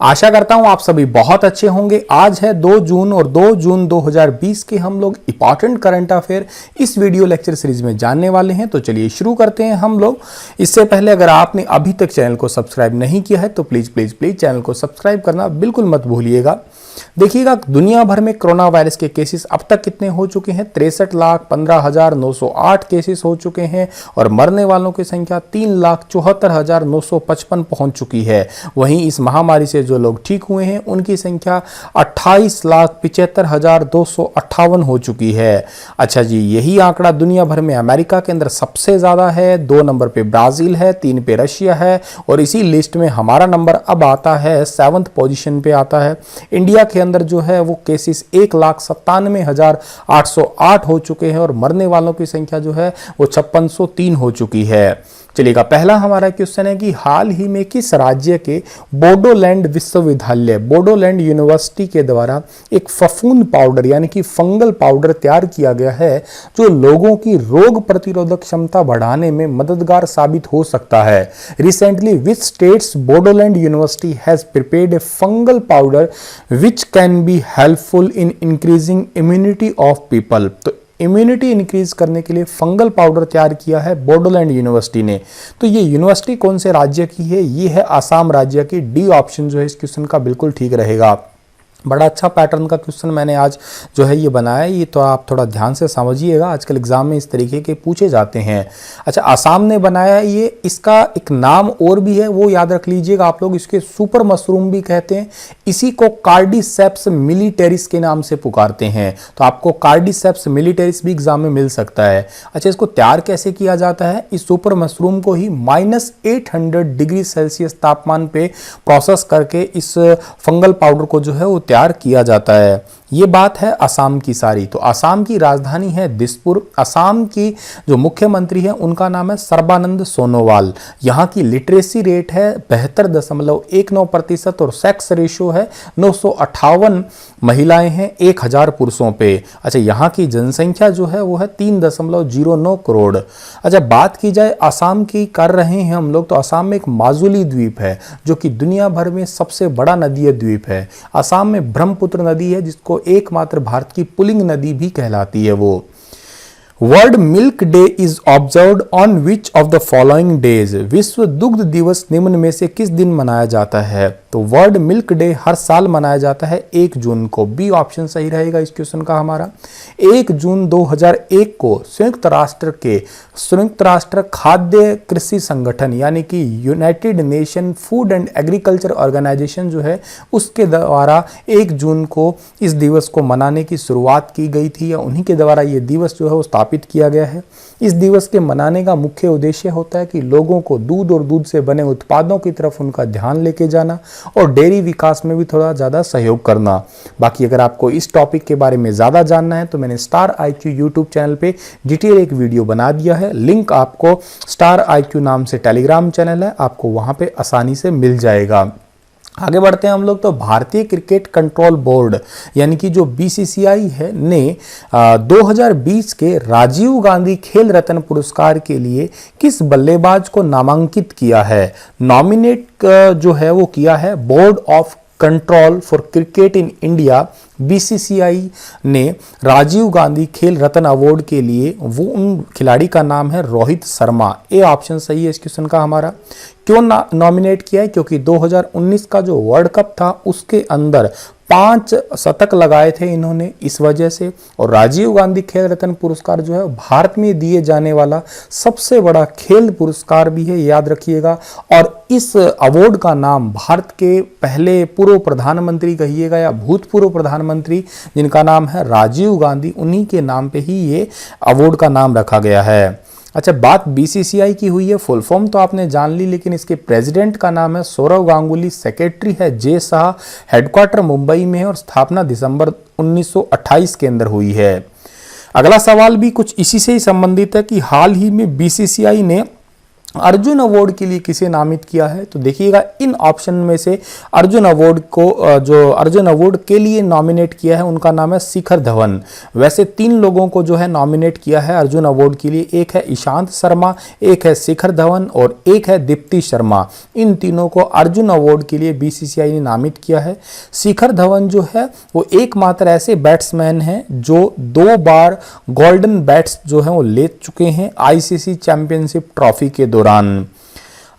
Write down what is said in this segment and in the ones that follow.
आशा करता हूं आप सभी बहुत अच्छे होंगे। आज है 2 जून और 2 जून 2020 के हम लोग इंपॉर्टेंट करंट अफेयर इस वीडियो लेक्चर सीरीज में जानने वाले हैं। तो चलिए शुरू करते हैं हम लोग। इससे पहले अगर आपने अभी तक चैनल को सब्सक्राइब नहीं किया है तो प्लीज चैनल को सब्सक्राइब करना बिल्कुल मत भूलिएगा। देखिएगा दुनिया भर में कोरोना वायरस के केसेस अब तक कितने हो चुके हैं। 63,15,908 केसेस हो चुके हैं और मरने वालों की संख्या 3,74,955 पहुंच चुकी है। वहीं इस महामारी से जो लोग ठीक हुए हैं उनकी संख्या 28,75,258 हो चुकी है। अच्छा जी, यही आंकड़ा दुनिया भर में अमेरिका के अंदर सबसे ज्यादा है। 2 नंबर पे ब्राजील है, 3 पे रशिया है और इसी लिस्ट में हमारा नंबर अब आता है 7th पोजीशन पे आता है। इंडिया के अंदर जो है वो केसेस 1,97,808 हो चुके हैं और मरने वालों की संख्या जो है वो 5603 हो चुकी है। चलिएगा, पहला हमारा क्वेश्चन है कि हाल ही में किस राज्य के बोडोलैंड विश्वविद्यालय बोडोलैंड यूनिवर्सिटी के द्वारा एक फफूंद पाउडर यानी कि फंगल पाउडर तैयार किया गया है जो लोगों की रोग प्रतिरोधक क्षमता बढ़ाने में मददगार साबित हो सकता है। Recently which states Bodoland university has prepared a fungal powder which can be helpful in increasing immunity of people. तो इम्यूनिटी इंक्रीज करने के लिए फंगल पाउडर तैयार किया है बोडोलैंड यूनिवर्सिटी ने। तो ये यूनिवर्सिटी कौन से राज्य की है? ये है असम राज्य की। डी ऑप्शन जो है इस क्वेश्चन का बिल्कुल ठीक रहेगा। बड़ा अच्छा पैटर्न का क्वेश्चन मैंने आज जो है ये बनाया है, ये तो आप थोड़ा ध्यान से समझिएगा। आजकल एग्जाम में इस तरीके के पूछे जाते हैं। अच्छा, आसाम ने बनाया है ये, इसका एक नाम और भी है वो याद रख लीजिएगा आप लोग, इसके सुपर मशरूम भी कहते हैं। इसी को कार्डिसेप्स मिलिटेरिस के नाम से पुकारते हैं। तो आपको कार्डिसेप्स मिलिटेरिस भी एग्जाम में मिल सकता है। अच्छा, इसको तैयार कैसे किया जाता है? इस सुपर मशरूम को ही -800 डिग्री सेल्सियस तापमान पे प्रोसेस करके इस फंगल पाउडर को जो है वो तैयार किया जाता है। ये बात है असम की सारी। तो असम की राजधानी है दिसपुर। असम की जो मुख्यमंत्री है उनका नाम है सर्बानंद सोनोवाल। यहाँ की लिटरेसी रेट है 72.19% और सेक्स रेशियो है 958 महिलाएं हैं 1000 पुरुषों पे। अच्छा, यहाँ की जनसंख्या जो है वो है 3.09 करोड़। अच्छा, बात की जाए असम की कर रहे हैं हम लोग, तो असम में एक माजुली द्वीप है जो कि दुनिया भर में सबसे बड़ा नदीय द्वीप है। असम में ब्रह्मपुत्र नदी है जिसको एकमात्र भारत की पुलिंग नदी भी कहलाती है वो। World milk day is observed on which of the following days. विश्व दुग्ध दिवस निम्न में से किस दिन मनाया जाता है? तो वर्ल्ड मिल्क डे हर साल मनाया जाता है 1 जून को। बी ऑप्शन सही रहेगा इस क्वेश्चन का हमारा। 1 जून 2001 को संयुक्त राष्ट्र खाद्य कृषि संगठन यानी कि United Nation Food and Agriculture Organization जो है उसके द्वारा 1 जून को इस दिवस को मनाने की शुरुआत की गई थी, या उन्हीं के द्वारा ये दिवस जो है वो स्थापित किया गया है। इस दिवस के मनाने का मुख्य उद्देश्य होता है कि लोगों को दूध और दूध से बने उत्पादों की तरफ उनका ध्यान लेके जाना और डेयरी विकास में भी थोड़ा ज़्यादा सहयोग करना। बाकी अगर आपको इस टॉपिक के बारे में ज़्यादा जानना है तो मैंने स्टार IQ यूट्यूब चैनल पे डिटेल एक वीडियो बना दिया है। लिंक आपको स्टार IQ नाम से टेलीग्राम चैनल है, आपको वहाँ पे आसानी से मिल जाएगा। आगे बढ़ते हैं हम लोग। तो भारतीय क्रिकेट कंट्रोल बोर्ड यानी कि जो BCCI है ने 2020 के राजीव गांधी खेल रत्न पुरस्कार के लिए किस बल्लेबाज को नामांकित किया है? नॉमिनेट जो है वो किया है board of control for cricket in India BCCI ने राजीव गांधी खेल रत्न अवार्ड के लिए वो उन खिलाड़ी का नाम है रोहित शर्मा। ए ऑप्शन सही है इस क्वेश्चन का हमारा। क्यों नॉमिनेट किया है? क्योंकि 2019 का जो वर्ल्ड कप था उसके अंदर 5 शतक लगाए थे इन्होंने, इस वजह से। और राजीव गांधी खेल रत्न पुरस्कार जो है भारत में दिए जाने वाला सबसे बड़ा खेल पुरस्कार भी है, याद रखिएगा। और इस अवार्ड का नाम भारत के पहले पूर्व प्रधानमंत्री कहिएगा या भूतपूर्व प्रधानमंत्री जिनका नाम है राजीव गांधी, उन्हीं के नाम पे ही ये अवार्ड का नाम रखा गया है। अच्छा, बात BCCI की हुई है, फुल फॉर्म तो आपने जान ली, लेकिन इसके प्रेसिडेंट का नाम है सौरव गांगुली, सेक्रेटरी है जे शाह, हेडक्वार्टर मुंबई में है और स्थापना दिसंबर 1928 के अंदर हुई है। अगला सवाल भी कुछ इसी से ही संबंधित है कि हाल ही में BCCI ने अर्जुन अवार्ड के लिए किसे नामित किया है? तो देखिएगा इन ऑप्शन में से अर्जुन अवार्ड को जो अर्जुन अवार्ड के लिए नॉमिनेट किया है उनका नाम है शिखर धवन। वैसे 3 लोगों को जो है नॉमिनेट किया है अर्जुन अवार्ड के लिए, एक है ईशांत शर्मा, एक है शिखर धवन और एक है दीप्ति शर्मा। इन तीनों को अर्जुन अवार्ड के लिए बीसीसीआई ने नामित किया है। शिखर धवन जो है वो एकमात्र ऐसे बैट्समैन हैं जो 2 बार गोल्डन बैट्स जो है वो ले चुके हैं आईसीसी चैंपियनशिप ट्रॉफी के दौरान।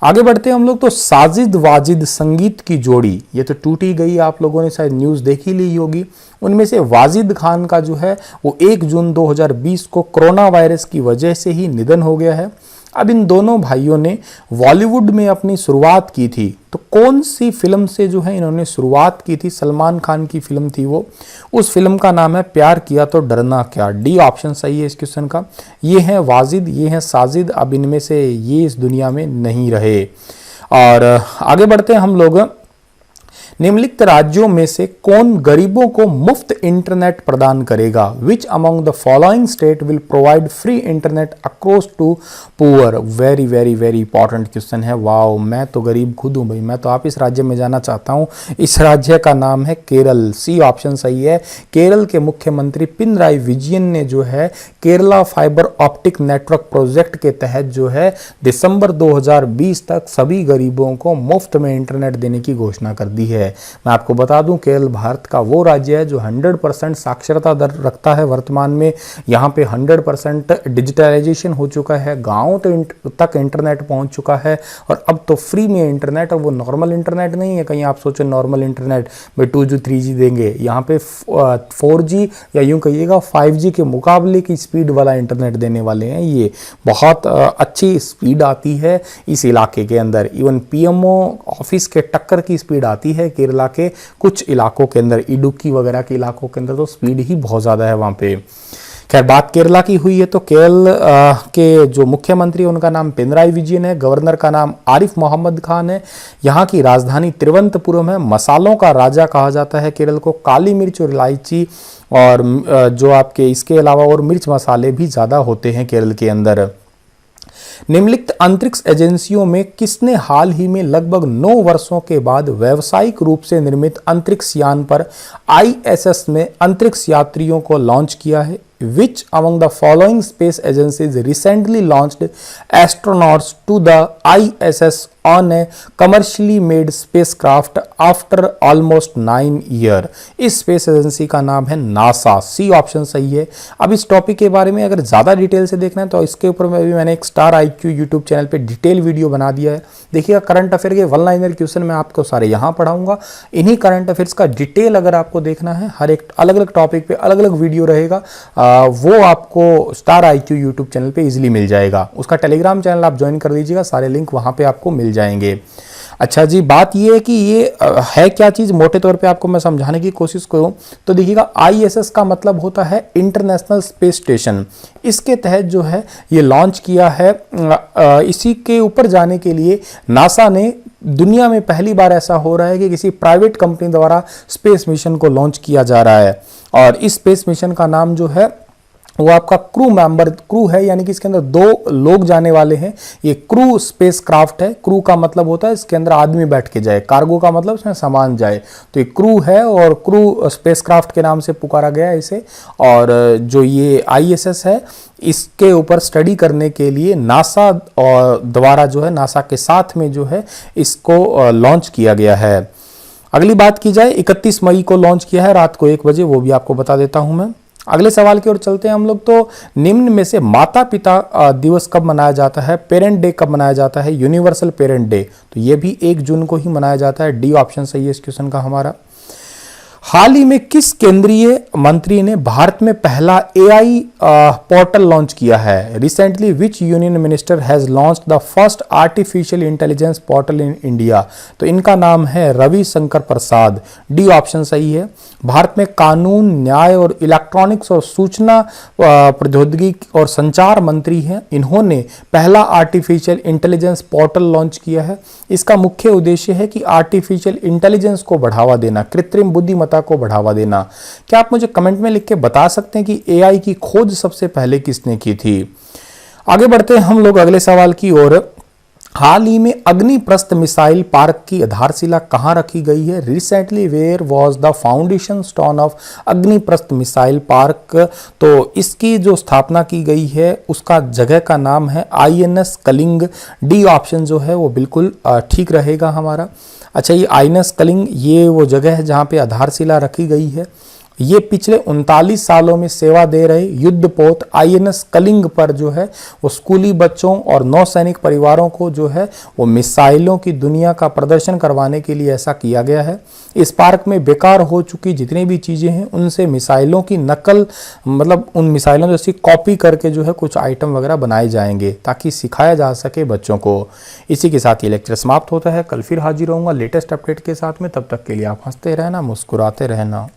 आगे बढ़ते हैं हम लोग। तो साजिद वाजिद संगीत की जोड़ी ये तो टूट ही गई, आप लोगों ने शायद न्यूज़ देख ही ली होगी। उनमें से वाजिद खान का जो है वो 1 जून 2020 को कोरोना वायरस की वजह से ही निधन हो गया है। अब इन दोनों भाइयों ने बॉलीवुड में अपनी शुरुआत की थी, तो कौन सी फिल्म से जो है इन्होंने शुरुआत की थी? सलमान खान की फिल्म थी वो, उस फिल्म का नाम है प्यार किया तो डरना क्या। डी ऑप्शन सही है इस क्वेश्चन का। ये हैं वाजिद, ये हैं साजिद। अब इनमें से ये इस दुनिया में नहीं रहे। और आगे बढ़ते हैं हम लोग। निम्नलिखित राज्यों में से कौन गरीबों को मुफ्त इंटरनेट प्रदान करेगा? Which among the following state will provide free internet across to poor? Very very very important question है। वाओ, मैं तो गरीब खुद हूं भाई, मैं तो आप इस राज्य में जाना चाहता हूं। इस राज्य का नाम है केरल। सी ऑप्शन सही है। केरल के मुख्यमंत्री पिनराई विजयन ने जो है Kerala fibre optic network project के तहत जो है दिसंबर 2020 तक सभी गरीबों को मुफ्त में इंटरनेट देने की घोषणा कर दी है। मैं आपको बता दूं केरल भारत का वो राज्य है जो 100% साक्षरता दर रखता है वर्तमान में। यहाँ पे 100% डिजिटलाइजेशन हो चुका है, गाँव तक इंटरनेट पहुँच चुका है और अब तो फ्री में इंटरनेट। और वो नॉर्मल इंटरनेट नहीं है, कहीं आप सोचो नॉर्मल इंटरनेट में 2G 3G देंगे। यहाँ पे 4G या यूँ कहिएगा 5G के मुकाबले की स्पीड वाला इंटरनेट देने वाले हैं। ये बहुत अच्छी स्पीड आती है इस इलाके के अंदर। इवन पीएमओ ऑफिस के टक्कर की स्पीड आती है केरला के कुछ इलाकों के अंदर, इडुक्की वगैरह के इलाकों के अंदर तो स्पीड ही बहुत ज़्यादा है वहाँ पे। खैर, बात केरला की हुई है तो केरल के जो मुख्यमंत्री है उनका नाम पिनराई विजयन है। गवर्नर का नाम आरिफ मोहम्मद खान है। यहाँ की राजधानी तिरुवनंतपुरम है। मसालों का राजा कहा जाता है केरल को। काली मिर्च और इलायची और जो आपके इसके अलावा और मिर्च मसाले भी ज़्यादा होते हैं केरल के अंदर। निम्नलिखित अंतरिक्ष एजेंसियों में किसने हाल ही में लगभग 9 वर्षों के बाद व्यावसायिक रूप से निर्मित अंतरिक्ष यान पर आईएसएस में अंतरिक्ष यात्रियों को लॉन्च किया है? Which among the following space agencies recently launched astronauts to the ISS on a commercially made spacecraft after almost 9 years? इस स्पेस एजेंसी का नाम है नासा। सी ऑप्शन सही है। अब इस टॉपिक के बारे में अगर ज़्यादा डिटेल से देखना है तो इसके ऊपर में भी मैंने एक स्टार IQ यूट्यूब चैनल पे डिटेल वीडियो बना दिया है। देखिएगा, करंट अफेयर के 1 लाइनर क्वेश्चन मैं आपको सारे यहाँ पढ़ाऊंगा। इन्हीं करंट अफेयर्स का डिटेल अगर आपको देखना है, हर एक अलग अलग टॉपिक पे अलग अलग वीडियो रहेगा, वो आपको स्टार IQ यूट्यूब चैनल पे इजीली मिल जाएगा। उसका टेलीग्राम चैनल आप ज्वाइन कर लीजिएगा, सारे लिंक वहाँ पे आपको मिल जाएंगे। अच्छा जी, बात ये है कि ये है क्या चीज़, मोटे तौर पे आपको मैं समझाने की कोशिश करूँ तो देखिएगा, ISS का मतलब होता है इंटरनेशनल स्पेस स्टेशन। इसके तहत जो है ये लॉन्च किया है। इसी के ऊपर जाने के लिए नासा ने दुनिया में पहली बार ऐसा हो रहा है कि किसी प्राइवेट कंपनी द्वारा स्पेस मिशन को लॉन्च किया जा रहा है। और इस स्पेस मिशन का नाम जो है वो आपका क्रू है, यानी कि इसके अंदर 2 लोग जाने वाले हैं। ये क्रू स्पेस क्राफ्ट है। क्रू का मतलब होता है इसके अंदर आदमी बैठ के जाए, कार्गो का मतलब इसमें सामान जाए। तो ये क्रू है और क्रू स्पेस क्राफ्ट के नाम से पुकारा गया है इसे। और जो ये ISS है इसके ऊपर स्टडी करने के लिए नासा द्वारा जो है, नासा के साथ में जो है इसको लॉन्च किया गया है। अगली बात की जाए, 31 मई को लॉन्च किया है रात को 1 बजे, वो भी आपको बता देता हूं मैं। अगले सवाल की ओर चलते हैं हम लोग। तो निम्न में से माता पिता दिवस कब मनाया जाता है? पेरेंट डे कब मनाया जाता है? यूनिवर्सल पेरेंट डे, तो ये भी 1 जून को ही मनाया जाता है। डी ऑप्शन सही है इस क्वेश्चन का हमारा। हाल ही में किस केंद्रीय मंत्री ने भारत में पहला AI पोर्टल लॉन्च किया है? Recently which union minister has launched the first artificial intelligence portal in India? तो इनका नाम है रविशंकर प्रसाद। डी ऑप्शन सही है। भारत में कानून, न्याय और इलेक्ट्रॉनिक्स और सूचना प्रौद्योगिकी और संचार मंत्री हैं। इन्होंने पहला आर्टिफिशियल इंटेलिजेंस पोर्टल लॉन्च किया है। इसका मुख्य उद्देश्य है कि आर्टिफिशियल इंटेलिजेंस को बढ़ावा देना, कृत्रिम बुद्धिमत्ता को बढ़ावा देना। क्या आप मुझे कमेंट में लिख के बता सकते हैं कि AI की खोज सबसे पहले किसने की थी? आगे बढ़ते हैं हम लोग अगले सवाल की ओर। हाल ही में अग्निप्रस्थ मिसाइल पार्क की आधारशिला कहाँ रखी गई है? Recently where was the foundation stone of Agniprastha missile park. तो इसकी जो स्थापना की गई है उसका जगह का नाम है INS कलिंग। डी ऑप्शन जो है वो बिल्कुल ठीक रहेगा हमारा। अच्छा, ये INS कलिंग ये वो जगह है जहाँ पे आधारशिला रखी गई है। ये पिछले 39 सालों में सेवा दे रहे युद्धपोत INS कलिंग पर जो है वो स्कूली बच्चों और नौसैनिक परिवारों को जो है वो मिसाइलों की दुनिया का प्रदर्शन करवाने के लिए ऐसा किया गया है। इस पार्क में बेकार हो चुकी जितनी भी चीज़ें हैं उनसे मिसाइलों की नकल, मतलब उन मिसाइलों जैसी कॉपी करके जो है कुछ आइटम वगैरह बनाए जाएंगे ताकि सिखाया जा सके बच्चों को। इसी के साथ ये लेक्चर समाप्त होता है। कल फिर हाजिर होऊंगा लेटेस्ट अपडेट के साथ में। तब तक के लिए आप हंसते रहना, मुस्कुराते रहना।